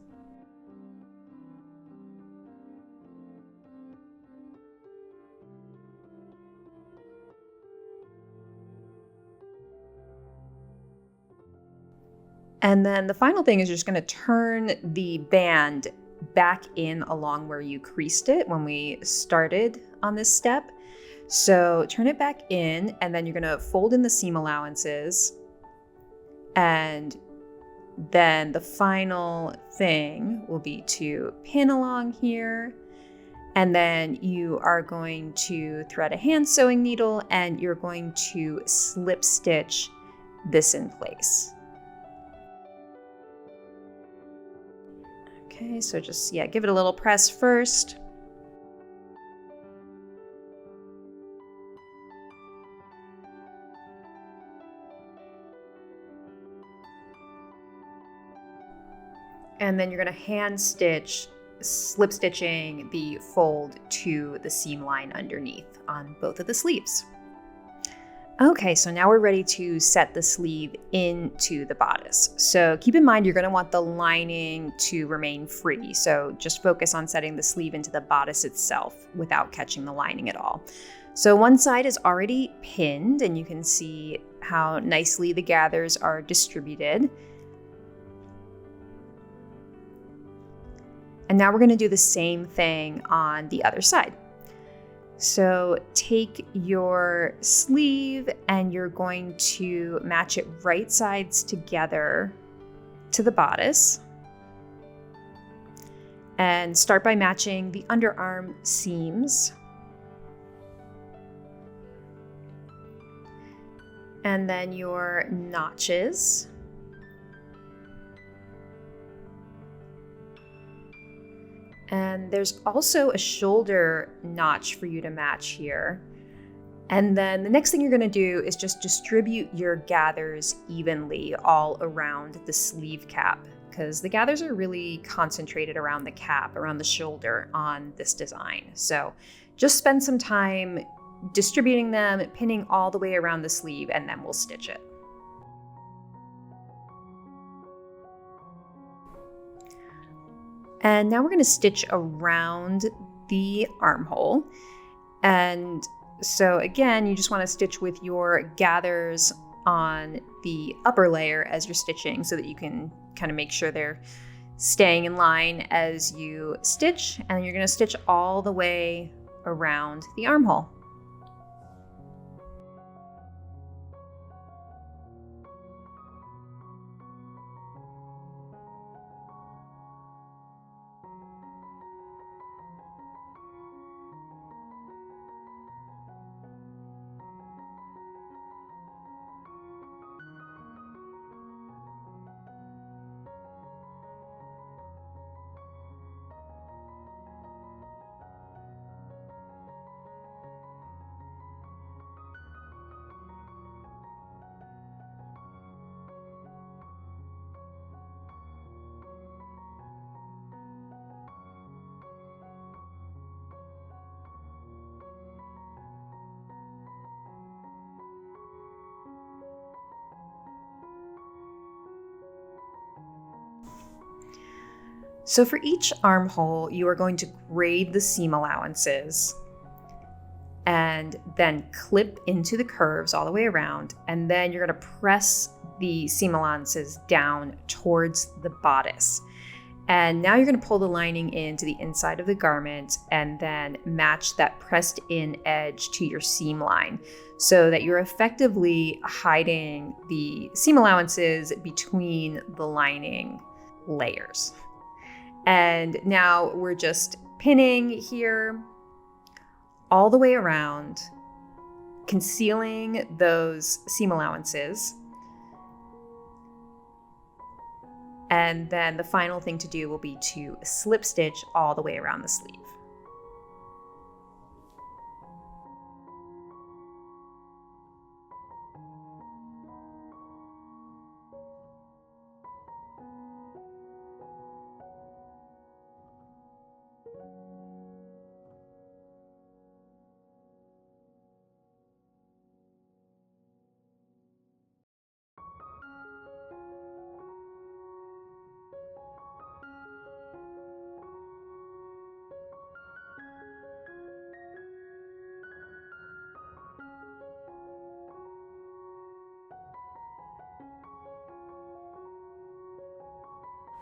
And then the final thing is you're just going to turn the band back in along where you creased it when we started on this step. So turn it back in, and then you're going to fold in the seam allowances. And then the final thing will be to pin along here. And then you are going to thread a hand sewing needle, and you're going to slip stitch this in place. Okay, so just, give it a little press first. And then you're going to hand stitch, slip stitching the fold to the seam line underneath on both of the sleeves. Okay, so now we're ready to set the sleeve into the bodice. So keep in mind, you're going to want the lining to remain free. So just focus on setting the sleeve into the bodice itself without catching the lining at all. So one side is already pinned, and you can see how nicely the gathers are distributed. And now we're going to do the same thing on the other side. So take your sleeve, and you're going to match it right sides together to the bodice. And start by matching the underarm seams. And then your notches. And there's also a shoulder notch for you to match here. And then the next thing you're going to do is just distribute your gathers evenly all around the sleeve cap, because the gathers are really concentrated around the cap, around the shoulder on this design. So just spend some time distributing them, pinning all the way around the sleeve, and then we'll stitch it. And now we're going to stitch around the armhole. And so again, you just want to stitch with your gathers on the upper layer as you're stitching, so that you can kind of make sure they're staying in line as you stitch. And you're going to stitch all the way around the armhole. So for each armhole, you are going to grade the seam allowances and then clip into the curves all the way around. And then you're going to press the seam allowances down towards the bodice. And now you're going to pull the lining into the inside of the garment and then match that pressed in edge to your seam line, so that you're effectively hiding the seam allowances between the lining layers. And now we're just pinning here all the way around, concealing those seam allowances. And then the final thing to do will be to slip stitch all the way around the sleeve.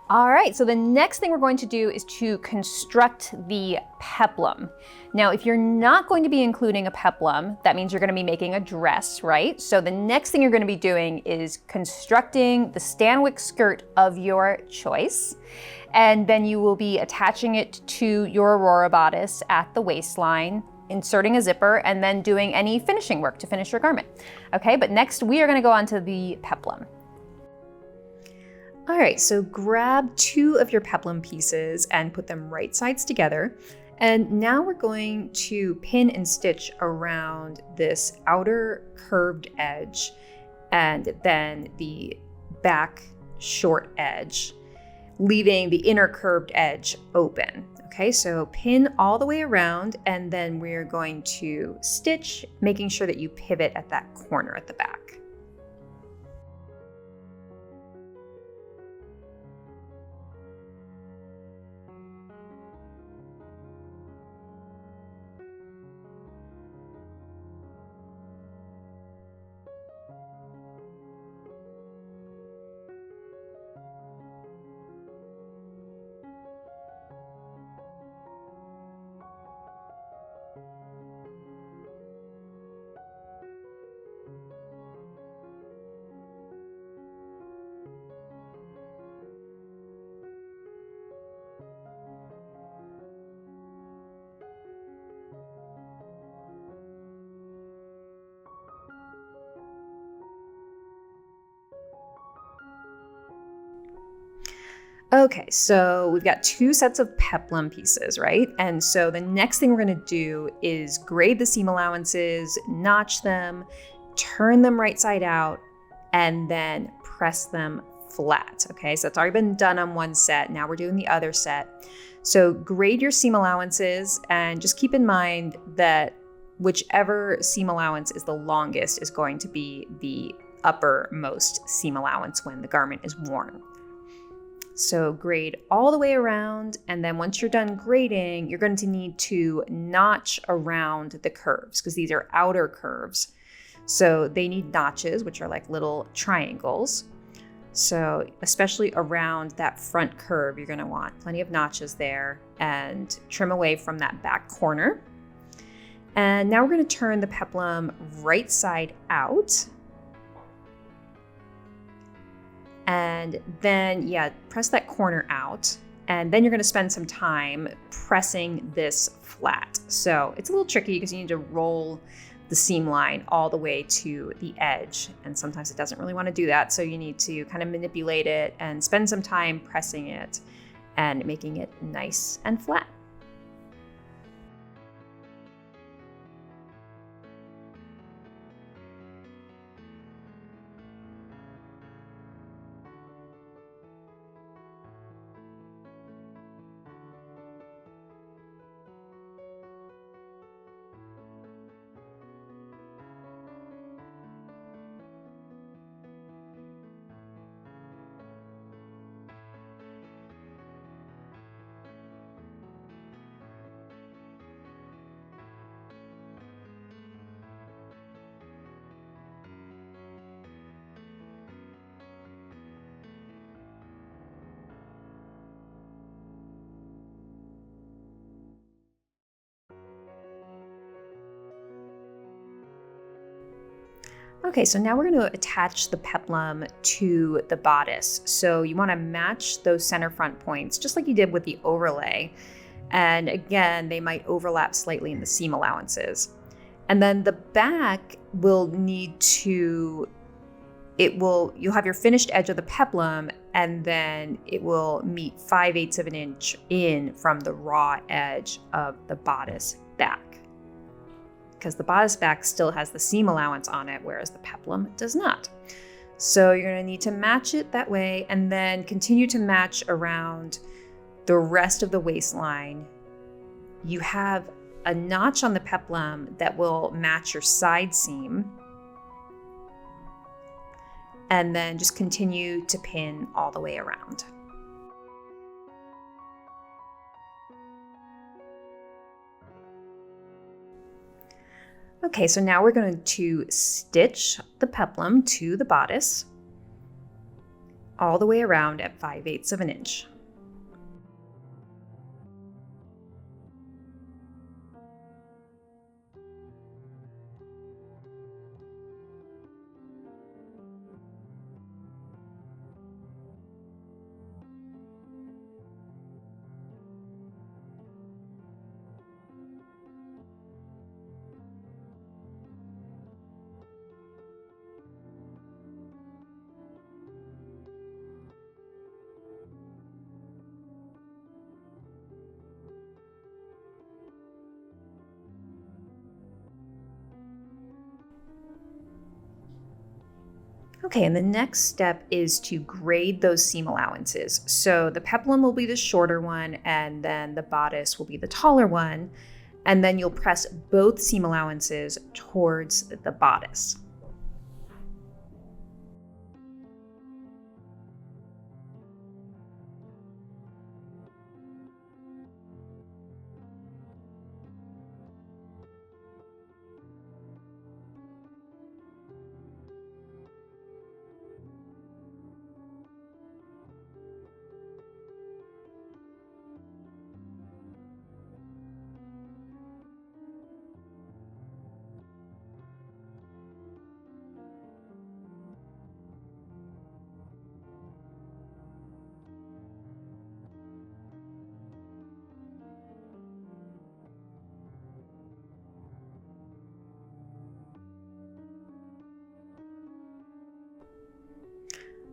All right, so the next thing we're going to do is to construct the peplum. Now, if you're not going to be including a peplum, that means you're going to be making a dress, right? So the next thing you're going to be doing is constructing the Stanwyck skirt of your choice. And then you will be attaching it to your Aurora bodice at the waistline, inserting a zipper, and then doing any finishing work to finish your garment. Okay, but next we are going to go on to the peplum. All right, so grab 2 of your peplum pieces and put them right sides together. And now we're going to pin and stitch around this outer curved edge and then the back short edge, leaving the inner curved edge open. Okay, so pin all the way around, and then we're going to stitch, making sure that you pivot at that corner at the back. Okay, so we've got 2 sets of peplum pieces, right? And so the next thing we're going to do is grade the seam allowances, notch them, turn them right side out, and then press them flat. Okay, so it's already been done on one set. Now we're doing the other set. So grade your seam allowances, and just keep in mind that whichever seam allowance is the longest is going to be the uppermost seam allowance when the garment is worn. So grade all the way around, and then once you're done grading, you're going to need to notch around the curves because these are outer curves. So they need notches, which are like little triangles. So especially around that front curve, you're going to want plenty of notches there, and trim away from that back corner. And now we're going to turn the peplum right side out. And then, press that corner out. And then you're going to spend some time pressing this flat. So it's a little tricky because you need to roll the seam line all the way to the edge. And sometimes it doesn't really want to do that. So you need to kind of manipulate it and spend some time pressing it and making it nice and flat. Okay, so now we're going to attach the peplum to the bodice. So you want to match those center front points, just like you did with the overlay. And again, they might overlap slightly in the seam allowances. And then the back will need to, you'll have your finished edge of the peplum, and then it will meet 5/8 of an inch in from the raw edge of the bodice back, because the bodice back still has the seam allowance on it, whereas the peplum does not. So you're going to need to match it that way, and then continue to match around the rest of the waistline. You have a notch on the peplum that will match your side seam, and then just continue to pin all the way around. Okay, so now we're going to stitch the peplum to the bodice. all the way around at 5/8 of an inch. Okay, and the next step is to grade those seam allowances. So the peplum will be the shorter one, and then the bodice will be the taller one. And then you'll press both seam allowances towards the bodice.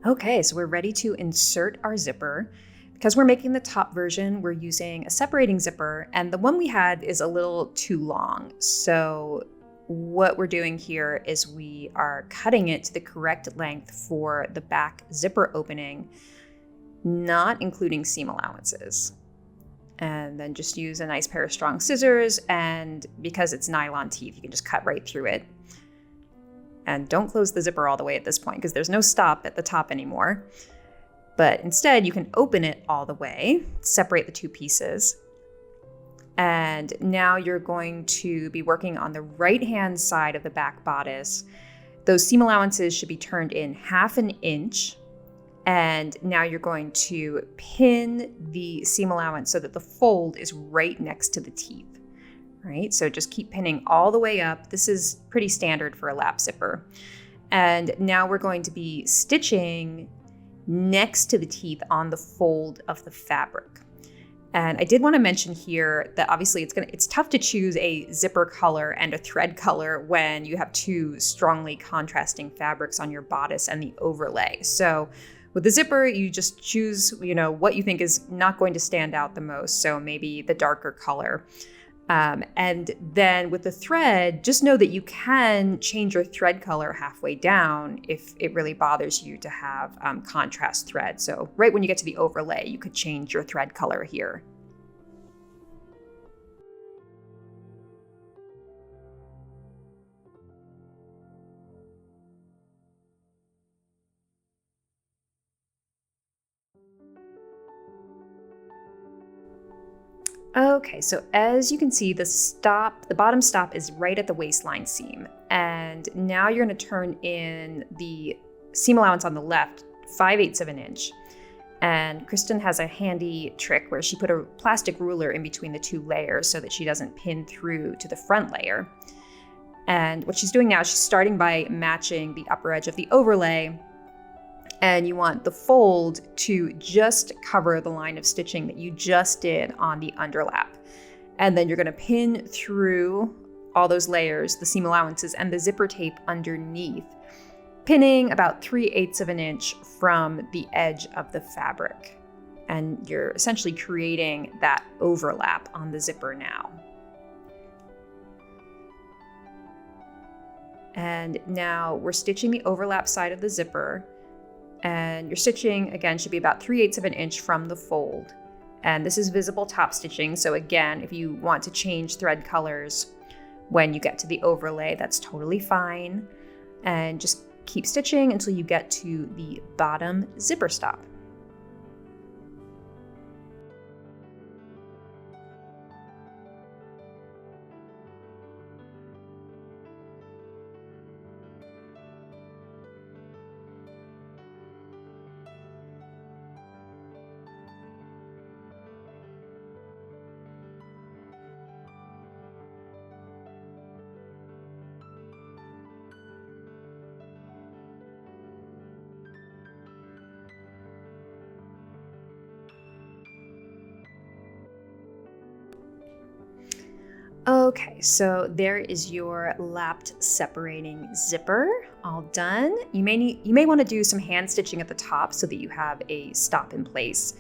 Okay, so we're ready to insert our zipper. Because we're making the top version, we're using a separating zipper, and the one we had is a little too long. So what we're doing here is we are cutting it to the correct length for the back zipper opening, not including seam allowances. And then just use a nice pair of strong scissors, and because it's nylon teeth, you can just cut right through it. And don't close the zipper all the way at this point because there's no stop at the top anymore. But instead, you can open it all the way, separate the two pieces. And now you're going to be working on the right-hand side of the back bodice. Those seam allowances should be turned in 1/2 inch. And now you're going to pin the seam allowance so that the fold is right next to the teeth. Right? So just keep pinning all the way up. This is pretty standard for a lap zipper. And now we're going to be stitching next to the teeth on the fold of the fabric. And I did want to mention here that obviously it's tough to choose a zipper color and a thread color when you have two strongly contrasting fabrics on your bodice and the overlay. So with the zipper, you just choose, what you think is not going to stand out the most. So maybe the darker color. And then with the thread, just know that you can change your thread color halfway down if it really bothers you to have contrast thread. So right when you get to the overlay, you could change your thread color here. Okay, so as you can see, the bottom stop is right at the waistline seam. And now you're going to turn in the seam allowance on the left 5/8 of an inch. And Kristen has a handy trick where she put a plastic ruler in between the two layers so that she doesn't pin through to the front layer. And what she's doing now is she's starting by matching the upper edge of the overlay. And you want the fold to just cover the line of stitching that you just did on the underlap. And then you're going to pin through all those layers, the seam allowances, and the zipper tape underneath, pinning about 3/8 of an inch from the edge of the fabric. And you're essentially creating that overlap on the zipper now. And now we're stitching the overlap side of the zipper. And your stitching, again, should be about 3/8 of an inch from the fold. And this is visible top stitching. So again, if you want to change thread colors when you get to the overlay, that's totally fine. And just keep stitching until you get to the bottom zipper stop. Okay, so there is your lapped separating zipper all done. You may want to do some hand stitching at the top so that you have a stop in place.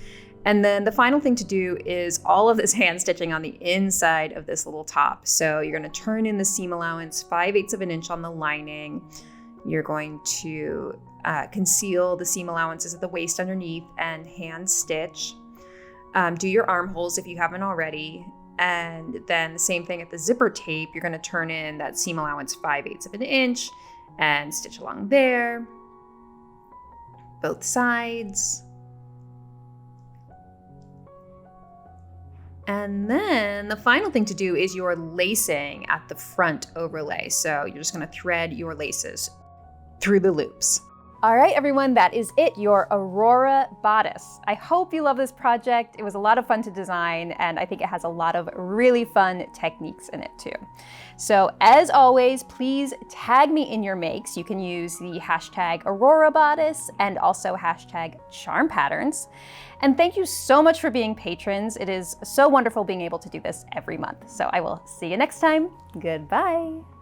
And then the final thing to do is all of this hand stitching on the inside of this little top. So you're going to turn in the seam allowance 5/8 of an inch on the lining. You're going to conceal the seam allowances at the waist underneath and hand stitch. Do your armholes if you haven't already. And then the same thing at the zipper tape, you're going to turn in that seam allowance 5/8 of an inch and stitch along there, both sides. And then the final thing to do is your lacing at the front overlay. So you're just going to thread your laces through the loops. All right, everyone, that is it, your Aurora bodice. I hope you love this project. It was a lot of fun to design, and I think it has a lot of really fun techniques in it too. So as always, please tag me in your makes. You can use the hashtag Aurora Bodice and also hashtag charm patterns. And thank you so much for being patrons. It is so wonderful being able to do this every month. So I will see you next time. Goodbye.